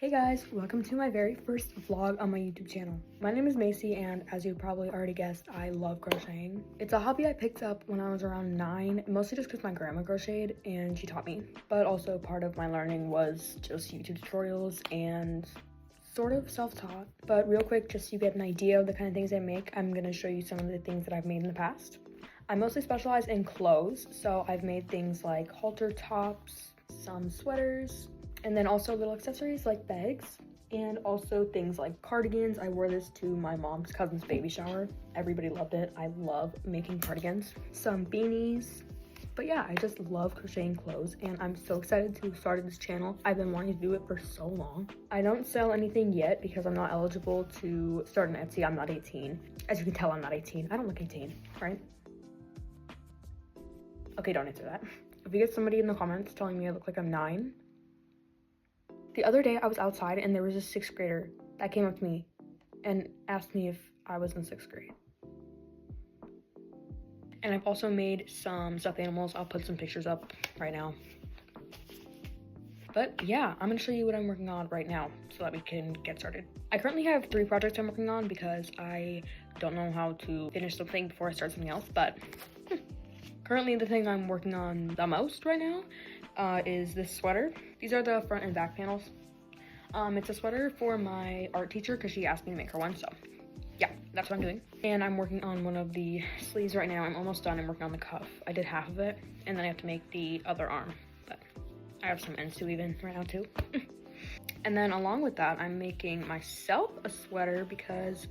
Hey guys, welcome to my very first vlog on my YouTube channel. My name is Macy and as you probably already guessed, I love crocheting. It's a hobby I picked up when I was around 9, mostly just because my grandma crocheted and she taught me. But also part of my learning was just YouTube tutorials and sort of self-taught. But real quick, just so you get an idea of the kind of things I make, I'm gonna show you some of the things that I've made in the past. I mostly specialize in clothes, so I've made things like halter tops, some sweaters, and then also little accessories like bags and also things like cardigans. I wore this to my mom's cousin's baby shower. Everybody loved it. I love making cardigans. Some beanies. But yeah, I just love crocheting clothes and I'm so excited to start this channel. I've been wanting to do it for so long. I don't sell anything yet because I'm not eligible to start an Etsy. I'm not 18. As you can tell, I'm not 18. I don't look 18, right? Okay, don't answer that. If you get somebody in the comments telling me I look like I'm 9, the other day I was outside and there was a 6th grader that came up to me and asked me if I was in 6th grade. And I've also made some stuffed animals. I'll put some pictures up right now. But yeah, I'm gonna show you what I'm working on right now so that we can get started. I currently have 3 projects I'm working on because I don't know how to finish something before I start something else, but currently the thing I'm working on the most right now is this sweater. These are the front and back panels. It's a sweater for my art teacher because she asked me to make her one, so yeah, that's what I'm doing. And I'm working on one of the sleeves right now. I'm almost done. I'm working on the cuff. I did half of it, and then I have to make the other arm, but I have some ends to leave in right now too. And then along with that, I'm making myself a sweater because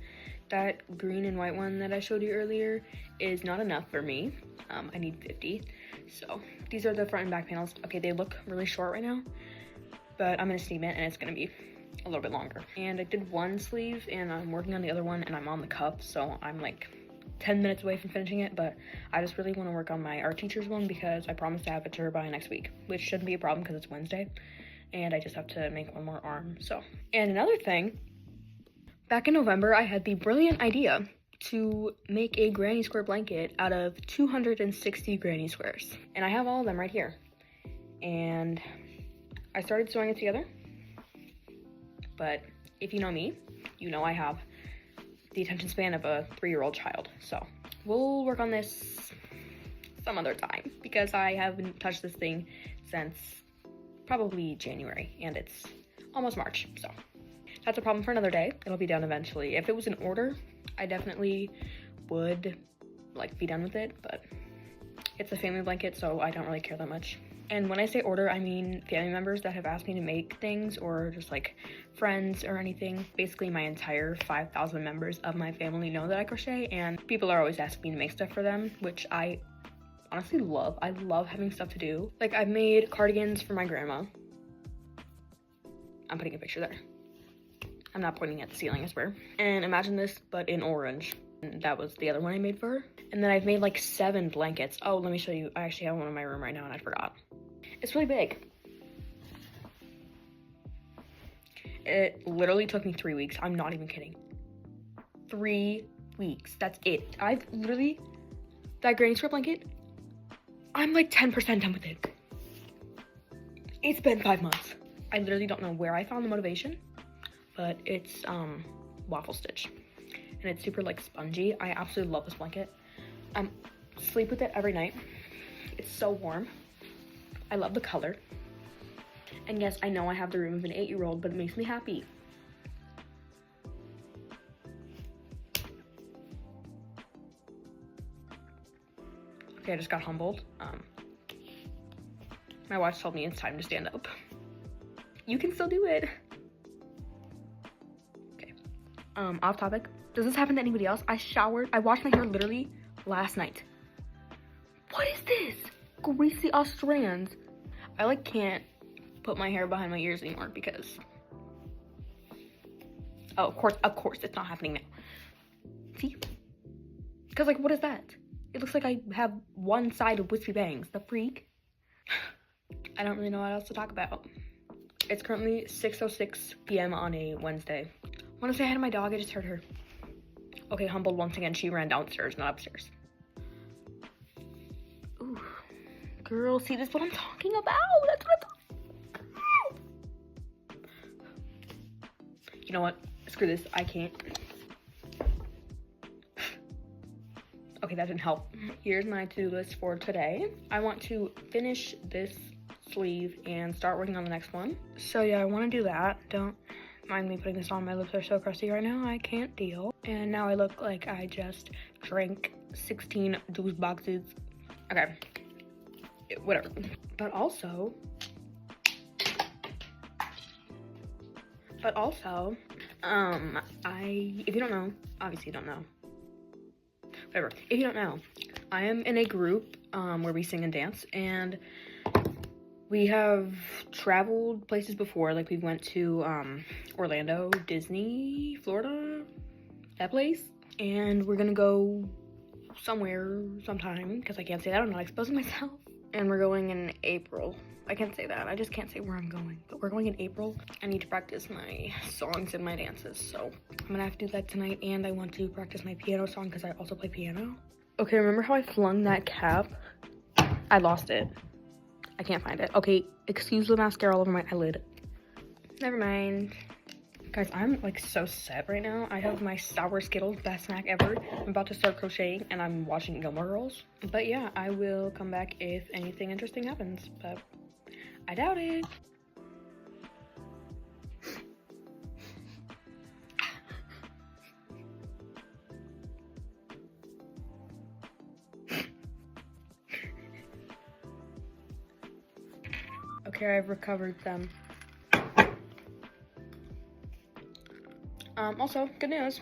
that green and white one that I showed you earlier is not enough for me. I need 50. So these are the front and back panels. Okay, they look really short right now, but I'm gonna steam it and it's gonna be a little bit longer. And I did one sleeve and I'm working on the other one and I'm on the cuff, so I'm like 10 minutes away from finishing it, but I just really want to work on my art teacher's one because I promised to have it to her by next week, which shouldn't be a problem because it's Wednesday and I just have to make one more arm. So, and another thing, back in November I had the brilliant idea to make a granny square blanket out of 260 granny squares, and I have all of them right here. And I started sewing it together, but if you know me, you know I have the attention span of a 3-year-old child, so we'll work on this some other time because I haven't touched this thing since probably January and it's almost March, so that's a problem for another day. It'll be done eventually. If it was an order, I definitely would like be done with it, but it's a family blanket, so I don't really care that much. And when I say order, I mean family members that have asked me to make things, or just like friends or anything. Basically my entire 5,000 members of my family know that I crochet, and people are always asking me to make stuff for them, which I honestly love. I love having stuff to do. Like I've made cardigans for my grandma. I'm putting a picture there. I'm not pointing at the ceiling, I swear. And imagine this, but in orange. And that was the other one I made for her. And then I've made like 7 blankets. Oh, let me show you. I actually have one in my room right now and I forgot. It's really big. It literally took me 3 weeks. I'm not even kidding. 3 weeks. That's it. I've literally, that granny square blanket, I'm like 10% done with it. It's been 5 months. I literally don't know where I found the motivation, but it's waffle stitch and it's super like spongy. I absolutely love this blanket. Sleep with it every night. It's so warm. I love the color. And yes, I know I have the room of an 8-year-old, but it makes me happy. Okay, I just got humbled. My watch told me it's time to stand up. You can still do it. Okay, off topic. Does this happen to anybody else? I washed my hair literally last night. What is this? Greasy ass strands. I like can't put my hair behind my ears anymore because, oh, of course it's not happening now. See? Because like, what is that? It looks like I have one side of wispy bangs. The freak. I don't really know what else to talk about. It's currently 6:06 p.m. on a Wednesday. I want to say hi to my dog. I just heard her. Okay, humbled once again. She ran downstairs, not upstairs. Ooh, girl, see, this is what I'm talking about. That's what I'm talking about. You know what? Screw this. I can't. Okay, that didn't help. Here's my to-do list for today. I want to finish this sleeve and start working on the next one. So yeah, I want to do that. Don't mind me putting this on. My lips are so crusty right now. I can't deal. And now I look like I just drank 16 juice boxes. Okay, whatever. But also, if you don't know, obviously you don't know. Whatever. If you don't know, I am in a group where we sing and dance, and we have traveled places before. Like, we went to Orlando, Disney, Florida, that place. And we're gonna go somewhere sometime, because I can't say that, I'm not exposing myself. And we're going in April. I can't say that, I just can't say where I'm going. But we're going in April. I need to practice my songs and my dances, so I'm gonna have to do that tonight. And I want to practice my piano song, because I also play piano. Okay, remember how I flung that cap? I lost it. I can't find it. Okay, excuse the mascara all over my eyelid. Never mind. Guys, I'm like so set right now. I have my sour Skittles, best snack ever. I'm about to start crocheting and I'm watching Gilmore Girls. But yeah, I will come back if anything interesting happens, but I doubt it. Okay, I've recovered them. Also, good news.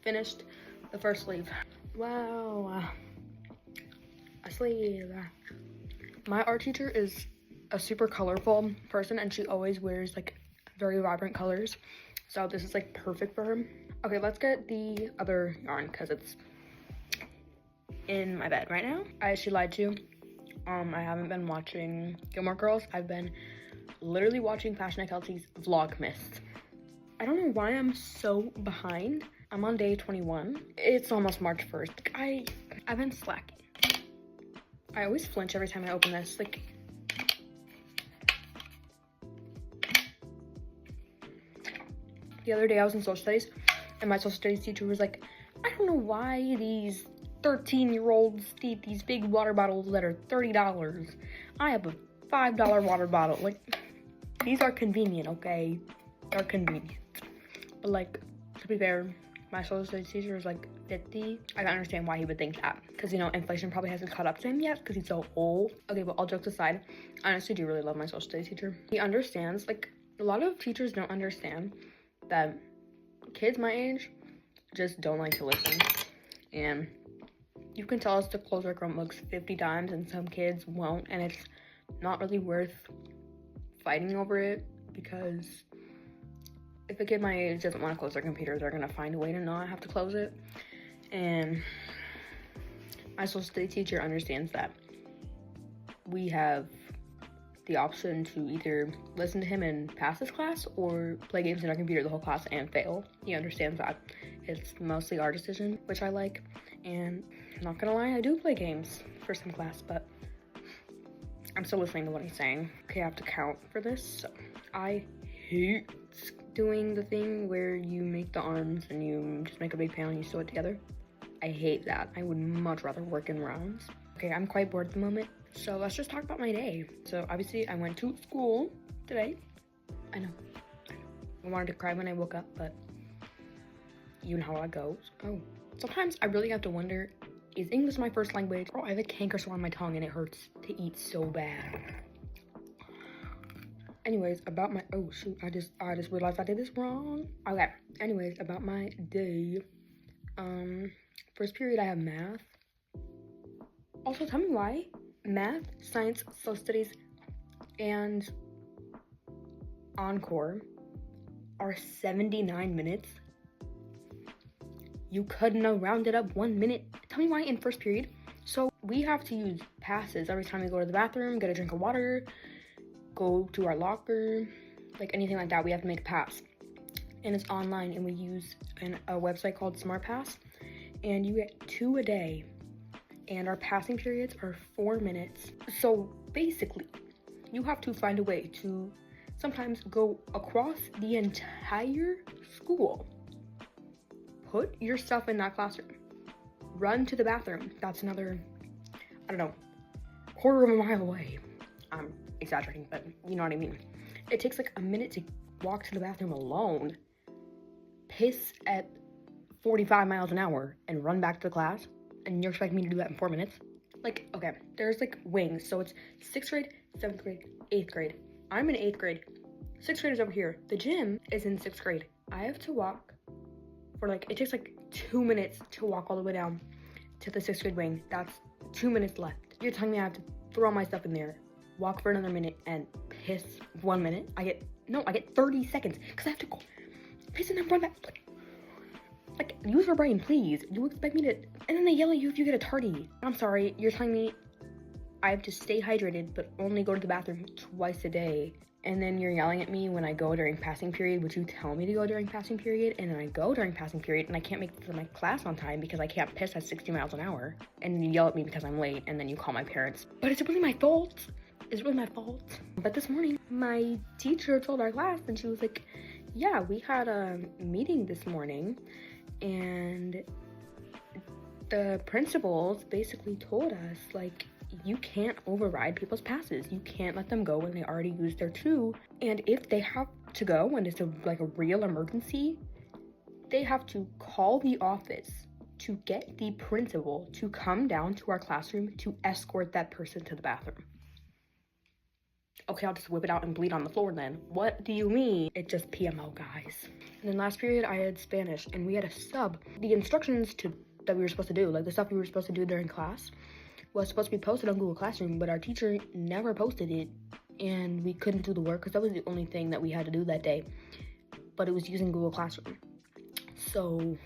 Finished the first sleeve. Wow. A sleeve. My art teacher is a super colorful person, and she always wears like very vibrant colors. So this is like perfect for her. Okay, let's get the other yarn because it's in my bed right now. She lied to you. I haven't been watching Gilmore Girls. I've been literally watching Passionate Kelsey's Vlogmas. I don't know why I'm so behind. I'm on day 21. It's almost March 1st. I've been slacking. I always flinch every time I open this. Like, the other day I was in social studies, and my social studies teacher was like, I don't know why these 13-year-olds need these big water bottles that are $30. I have a $5 water bottle. Like, these are convenient, okay? They're convenient. But like, to be fair, my social studies teacher is like 50. I can understand why he would think that, because, you know, inflation probably hasn't caught up to him yet because he's so old. Okay, but all jokes aside, I honestly do really love my social studies teacher. He understands, like, a lot of teachers don't understand that kids my age just don't like to listen. And you can tell us to close our Chromebooks 50 times and some kids won't, and it's not really worth fighting over it, because if a kid my age doesn't want to close their computer, they're gonna find a way to not have to close it. And my social studies teacher understands that we have the option to either listen to him and pass this class or play games in our computer the whole class and fail. He understands that. It's mostly our decision, which I like. And I'm not gonna lie, I do play games for some class, but I'm still listening to what he's saying. Okay, I have to count for this. So I hate doing the thing where you make the arms and you just make a big panel and you sew it together. I hate that. I would much rather work in rounds. Okay, I'm quite bored at the moment, so let's just talk about my day. So obviously I went to school today. I know. I wanted to cry when I woke up, but you know how it goes. Oh, sometimes I really have to wonder, is English my first language? Oh, I have a canker sore on my tongue and it hurts to eat so bad. Anyways, about my, oh shoot, I just realized I did this wrong. Okay, anyways, about my day. First period I have math. Also, tell me why math, science, social studies, and encore are 79 minutes. You couldn't have rounded up 1 minute. Tell me why in first period. So we have to use passes every time we go to the bathroom, get a drink of water, go to our locker, like anything like that. We have to make a pass, and it's online, and we use a website called SmartPass, and you get 2 a day, and our passing periods are 4 minutes. So basically you have to find a way to sometimes go across the entire school. Put your stuff in that classroom. Run to the bathroom. That's another, I don't know, quarter of a mile away. I'm exaggerating, but you know what I mean. It takes like a minute to walk to the bathroom alone, piss at 45 miles an hour, and run back to the class, and you're expecting me to do that in 4 minutes? Like, okay, there's like wings, so it's 6th grade, 7th grade, 8th grade. I'm in 8th grade. 6th grade is over here. The gym is in 6th grade. I have to walk for like, it takes like 2 minutes to walk all the way down to the 6th grade wing. That's 2 minutes left. You're telling me I have to throw my stuff in there, walk for another minute, and piss 1 minute? I get 30 seconds, because I have to go piss and then run back. Like, use your brain, please. You expect me to, and then they yell at you if you get a tardy. I'm sorry, you're telling me I have to stay hydrated, but only go to the bathroom twice a day. And then you're yelling at me when I go during passing period, which you tell me to go during passing period, and then I go during passing period, and I can't make it to my class on time because I can't piss at 60 miles an hour. And you yell at me because I'm late, and then you call my parents. But it's really my fault. It's really my fault. But this morning, my teacher told our class, and she was like, yeah, we had a meeting this morning, and the principals basically told us, like, you can't override people's passes. You can't let them go when they already used their 2. And if they have to go and it's a real emergency, they have to call the office to get the principal to come down to our classroom to escort that person to the bathroom. Okay, I'll just whip it out and bleed on the floor then. What do you mean? It's just PMO, guys. And then last period, I had Spanish, and we had a sub. The instructions that we were supposed to do, like the stuff we were supposed to do during class, was supposed to be posted on Google Classroom, but our teacher never posted it, and we couldn't do the work because that was the only thing that we had to do that day. But it was using Google Classroom. So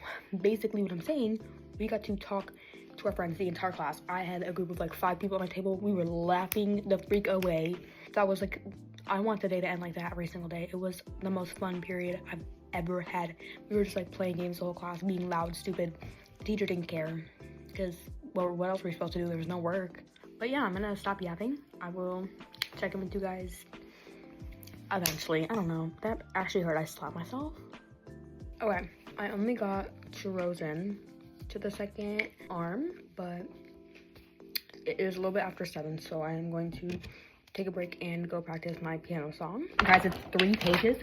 basically what I'm saying, we got to talk to our friends, the entire class. I had a group of like 5 people at my table. We were laughing the freak away. That was like, I want the day to end like that every single day. It was the most fun period I've ever had. We were just like playing games the whole class, being loud, stupid. The teacher didn't care because, well, what else were we supposed to do? There was no work. But yeah, I'm gonna stop yapping. I will check in with you guys eventually. I don't know. That actually hurt. I slapped myself. Okay, I only got chosen to the second arm, but it is a little bit after 7, so I am going to take a break and go practice my piano song. Guys, it's 3 pages.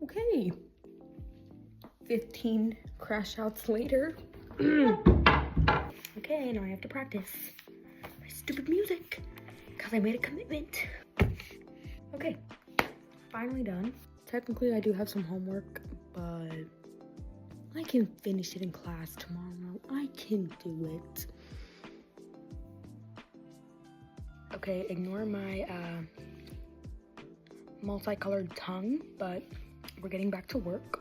Okay. 15 crash outs later. Okay, now I have to practice my stupid music because I made a commitment. Okay, finally done. Technically, I do have some homework, but I can finish it in class tomorrow. I can do it. Okay, ignore my multicolored tongue, but we're getting back to work.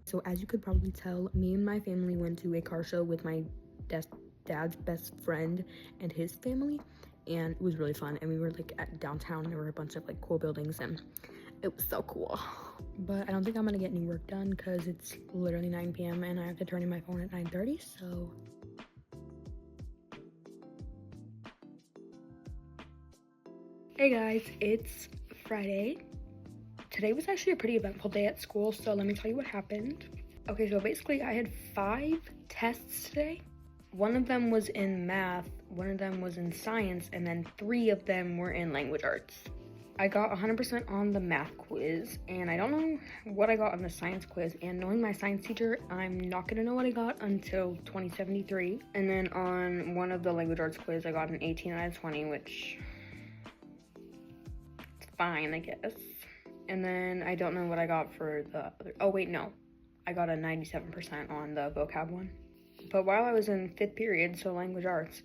So as you could probably tell, me and my family went to a car show with my dad's best friend and his family, and it was really fun. And we were like at downtown, and there were a bunch of like cool buildings, and it was so cool. But I don't think I'm gonna get any work done because it's literally 9 p.m. and I have to turn in my phone at 9:30, so hey guys, it's Friday. Today was actually a pretty eventful day at school, so let me tell you what happened. Okay, so basically I had 5 tests today. One of them was in math, one of them was in science, and then 3 of them were in language arts. I got 100% on the math quiz, and I don't know what I got on the science quiz, and knowing my science teacher, I'm not gonna know what I got until 2073. And then on one of the language arts quiz, I got an 18 out of 20, which is fine, I guess. And then I don't know what I got for the other. Oh wait, no. I got a 97% on the vocab one. But while I was in 5th period, so language arts,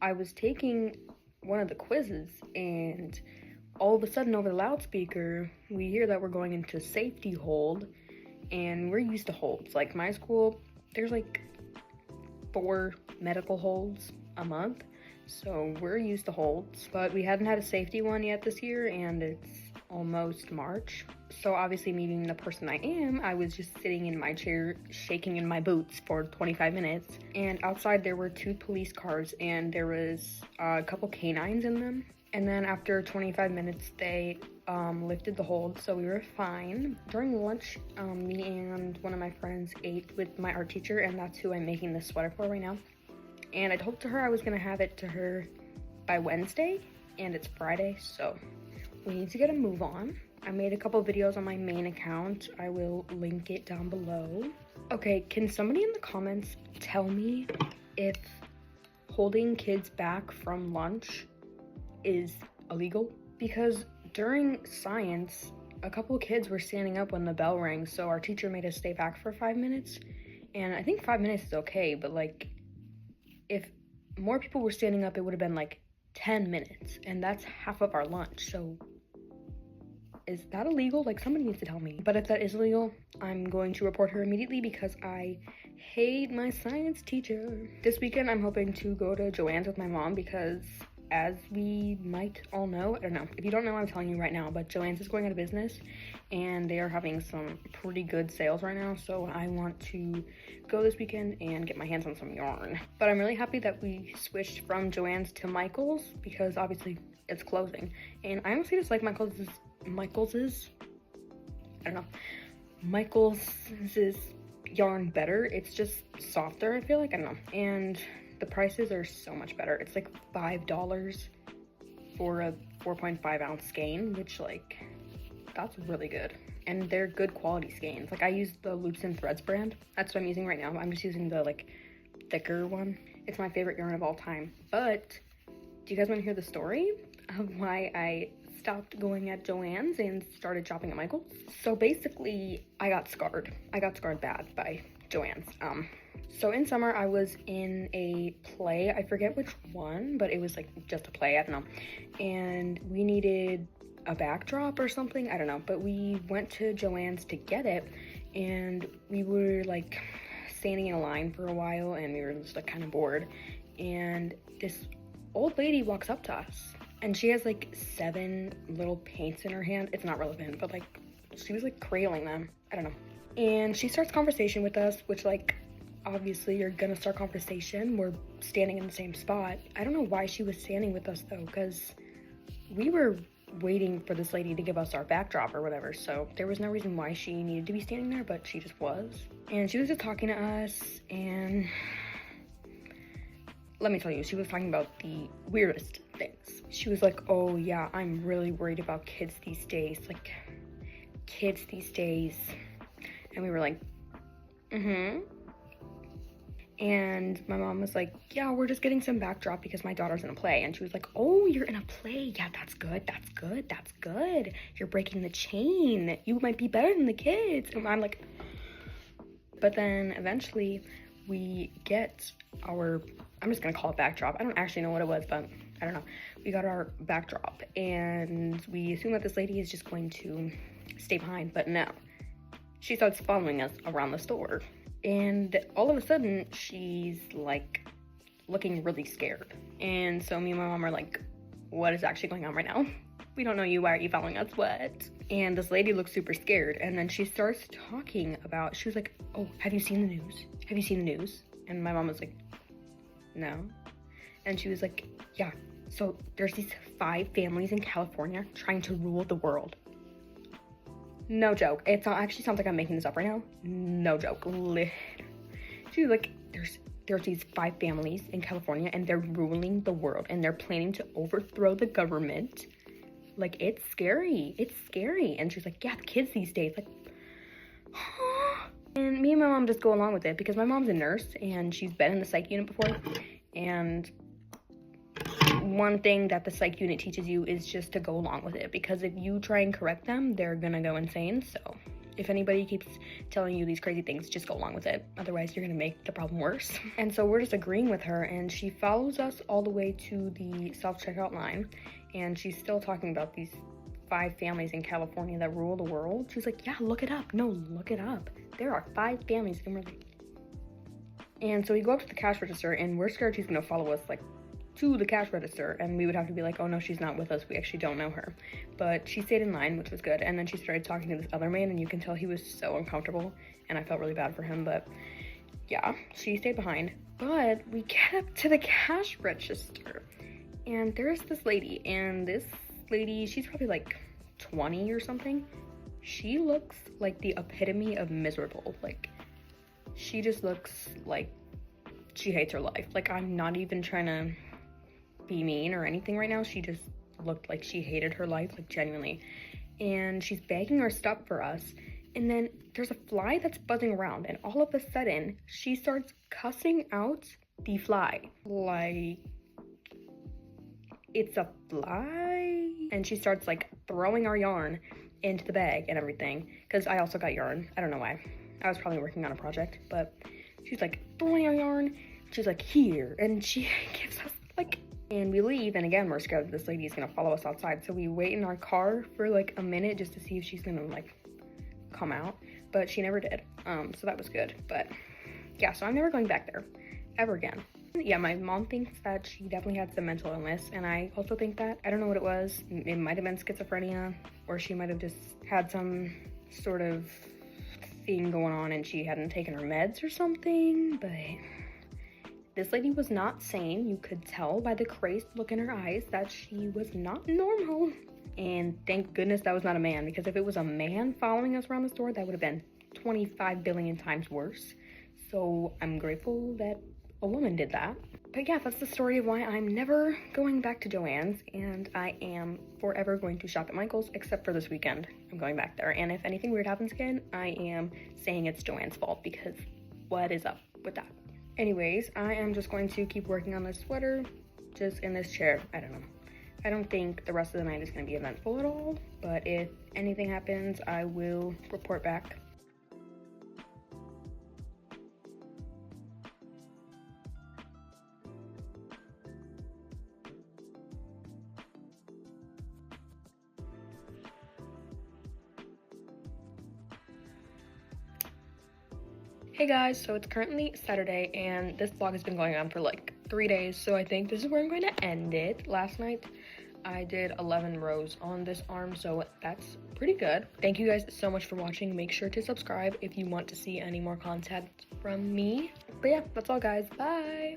I was taking one of the quizzes, and all of a sudden over the loudspeaker, we hear that we're going into safety hold, and we're used to holds. Like my school, there's like 4 medical holds a month, so we're used to holds, but we haven't had a safety one yet this year, and it's almost March. So obviously, me being the person I am, I was just sitting in my chair, shaking in my boots for 25 minutes. And outside there were 2 police cars, and there was a couple canines in them. And then after 25 minutes, they lifted the hold, so we were fine. During lunch, me and one of my friends ate with my art teacher, and that's who I'm making this sweater for right now. And I told her I was gonna have it to her by Wednesday, and it's Friday, so we need to get a move on. I made a couple videos on my main account. I will link it down below. Okay, can somebody in the comments tell me if holding kids back from lunch is illegal? Because during science, a couple kids were standing up when the bell rang, so our teacher made us stay back for 5 minutes. And I think 5 minutes is okay, but like, if more people were standing up, it would have been like 10 minutes, and that's half of our lunch. So is that illegal? Like, somebody needs to tell me. But if that is illegal, I'm going to report her immediately because I hate my science teacher. This weekend, I'm hoping to go to Joann's with my mom because, as we might all know, I don't know. If you don't know, I'm telling you right now, but Joann's is going out of business, and they are having some pretty good sales right now, so I want to go this weekend and get my hands on some yarn. But I'm really happy that we switched from Joann's to Michael's because obviously it's closing. And I honestly just like Michael's yarn better. It's just softer, I feel like, I don't know. And the prices are so much better. It's like $5 for a 4.5 ounce skein, which, like, that's really good. And they're good quality skeins. Like, I use the Loops and Threads brand. That's what I'm using right now. I'm just using the, like, thicker one. It's my favorite yarn of all time. But do you guys want to hear the story of why I stopped going at Joann's and started shopping at Michael's? So basically, I got scarred. I got scarred bad by Joann's. So in summer, I was in a play. I forget which one, but it was like just a play, I don't know. And we needed a backdrop or something, I don't know. But we went to Joann's to get it, and we were like standing in a line for a while, and we were just like kind of bored. And this old lady walks up to us, and she has like 7 little paints in her hand. It's not relevant, but like she was like cradling them, I don't know. And she starts conversation with us, which, like, obviously you're gonna start conversation. We're standing in the same spot. I don't know why she was standing with us though, because we were waiting for this lady to give us our backdrop or whatever, so there was no reason why she needed to be standing there, but she just was. And she was just talking to us, and let me tell you, she was talking about the weirdest things. She was like, oh yeah, I'm really worried about kids these days. Like, kids these days. And we were like, And my mom was like, yeah, we're just getting some backdrop because my daughter's in a play. And she was like, oh, you're in a play. Yeah, that's good. That's good. That's good. You're breaking the chain. You might be better than the kids. And I'm like, but then eventually we get our, I'm just going to call it backdrop. I don't actually know what it was, but I don't know. We got our backdrop, and we assume that this lady is just going to stay behind, but no. She starts following us around the store, and all of a sudden she's like looking really scared. And so me and my mom are like, what is actually going on right now? We don't know you. Why are you following us? What? And this lady looks super scared, and then she starts talking about, she was like, oh, have you seen the news? Have you seen the news? And my mom was like, no. And she was like, yeah, so there's these 5 families in California trying to rule the world. No joke. It actually sounds like I'm making this up right now. No joke. She was like, there's these 5 families in California, and they're ruling the world, and they're planning to overthrow the government. Like, it's scary. It's scary. And she's like, yeah, the kids these days, like, and me and my mom just go along with it because my mom's a nurse, and she's been in the psych unit before, and one thing that the psych unit teaches you is just to go along with it, because if you try and correct them, they're gonna go insane. So if anybody keeps telling you these crazy things, just go along with it. Otherwise, you're gonna make the problem worse. And so we're just agreeing with her, and she follows us all the way to the self-checkout line, and she's still talking about these 5 families in California that rule the world. She's like, yeah, look it up. No, look it up. There are 5 families. And so we go up to the cash register, and we're scared she's gonna follow us, like, to the cash register, and we would have to be like, oh no, she's not with us, we actually don't know her. But she stayed in line, which was good. And then she started talking to this other man, and you can tell he was so uncomfortable, and I felt really bad for him. But yeah, she stayed behind. But we get up to the cash register, and there's this lady, and this lady, she's probably like 20 or something. She looks like the epitome of miserable. Like, she just looks like she hates her life. Like, I'm not even trying to be mean or anything right now. She just looked like she hated her life, like, genuinely. And she's bagging our stuff for us, and then there's a fly that's buzzing around, and all of a sudden she starts cussing out the fly like it's a fly. And she starts like throwing our yarn into the bag and everything, because I also got yarn. I don't know why. I was probably working on a project, but she's like throwing our yarn. She's like, here, and she gives us like, and we leave, and again, we're scared that this lady is gonna follow us outside. So we wait in our car for like a minute just to see if she's gonna like come out, but she never did. So that was good. But yeah, so I'm never going back there ever again. Yeah, my mom thinks that she definitely had some mental illness, and I also think that. I don't know what it was. It might have been schizophrenia, or she might have just had some sort of thing going on and she hadn't taken her meds or something. But this lady was not sane. You could tell by the crazed look in her eyes that she was not normal. And thank goodness that was not a man, because if it was a man following us around the store, that would have been 25 billion times worse. So I'm grateful that a woman did that. But yeah, that's the story of why I'm never going back to Joann's, and I am forever going to shop at Michael's, except for this weekend. I'm going back there, and if anything weird happens again, I am saying it's Joann's fault, because what is up with that? Anyways, I am just going to keep working on this sweater, just in this chair. I don't know. I don't think the rest of the night is going to be eventful at all, but if anything happens, I will report back. Hey guys, so it's currently Saturday, and this vlog has been going on for like 3 days, so I think this is where I'm going to end it. Last night I did 11 rows on this arm, so that's pretty good. Thank you guys so much for watching. Make sure to subscribe if you want to see any more content from me. But yeah, that's all guys. Bye!